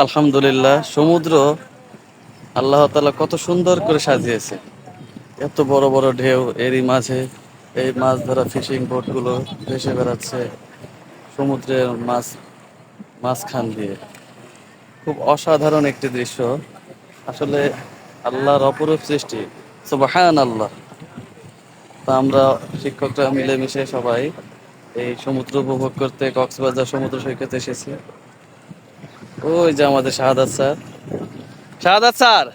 আলহামদুলিল্লাহ, সমুদ্র আল্লাহ তাআলা কত সুন্দর করে সাজিয়েছে। এত বড় বড় ঢেউ, এরই মাঝে এই মাছ ধরা ফিশিং বোট গুলো ভেসে বেড়াচ্ছে সমুদ্রের মাঝখান দিয়ে। খুব অসাধারণ একটি দৃশ্য। আসলে আল্লাহর অপরূপ সৃষ্টি। সুবহান আল্লাহ। তা আমরা শিক্ষকরা মিলেমিশে সবাই এই সমুদ্র উপভোগ করতে কক্সবাজার সমুদ্র সৈকতে এসেছি। ওই যে আমাদের শাহাদাত স্যার, শাহাদাত স্যার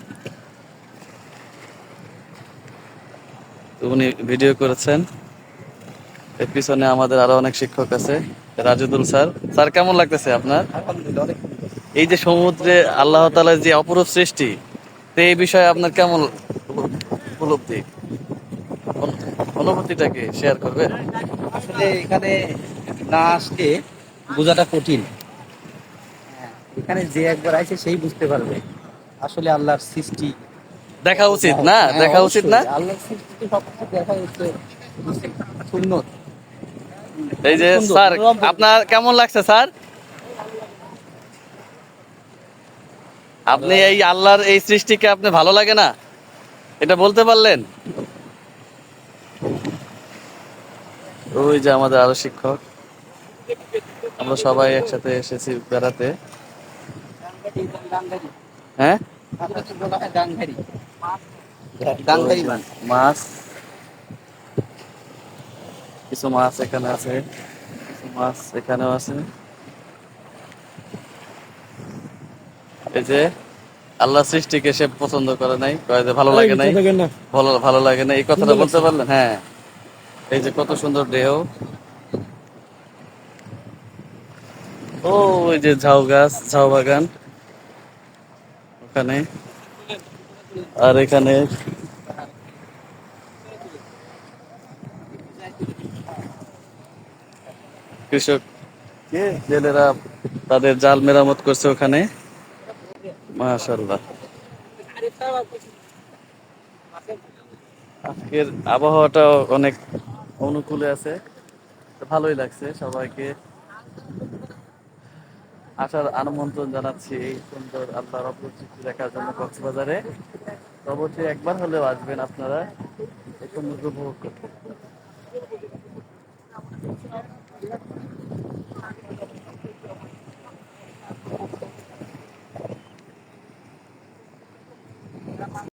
উনি ভিডিও করেছেন। এর পিছনে আমাদের আরো অনেক শিক্ষক আছে। রাজুদুল স্যার, স্যার কেমন লাগতেছে আপনার? আলহামদুলিল্লাহ, অনেক এই যে সমুদ্রে আল্লাহ তাআলার যে অপরূপ সৃষ্টি, তো এই বিষয়ে আপনার কেমন উপলব্ধি, অনুভূতিটাকে শেয়ার করবেন? আসলে এখানে না আসলে বোঝাটা কঠিন। এখানে যে একবার আসে সেই বুঝতে পারবে আসলে আল্লাহর সৃষ্টি দেখা কত উচিত মহৎ। না, হ্যাঁ, দেখা উচিত অবশ্যই না। আল্লাহর সৃষ্টি সবকিছু দেখা হচ্ছে সুন্নত। এই অনেক যে সুন্দর স্যার, মনোরম পরিবেশ। আপনার কেমন লাগছে স্যার? আপনি এই আল্লাহর এই সৃষ্টিকে আপনি ভালো লাগে না, এটা বলতে পারলেন? ওই যে আমাদের আরো শিক্ষক, আমরা সবাই একসাথে এসেছি বেড়াতে। হ্যাঁ, ওই গাংধারী যে মাছ। মাছ, কিছু মাছ এখানে আছে, কিছু মাছ এখানেও আছে। এই যে আল্লাহ সৃষ্টিকে সে পছন্দ করে নাই, কয় যে ভালো লাগে নাই, ভালো ভালো লাগে না, এই কথাটা বলতে পারলেন? হ্যাঁ। এই যে কত সুন্দর ঢেউ। ও ওই যে ঝাউ গাছ, ঝাউ বাগান ওখানে। আর এখানে কৃষক জেলেরা তাদের জাল মেরামত করছে ওখানে। মাশাআল্লাহ। আজকের আবহাওয়াটা অনেক অনুকূলে আছে, তো ভালোই লাগছে। সবাইকে আসার আমন্ত্রণ জানাচ্ছি এই সুন্দর আল্লাহর অপরূপ সৃষ্টি দেখার জন্য কক্সবাজারে। তো অবশ্যই একবার হলেও আসবেন আপনারা এই সমুদ্র উপভোগ করতে।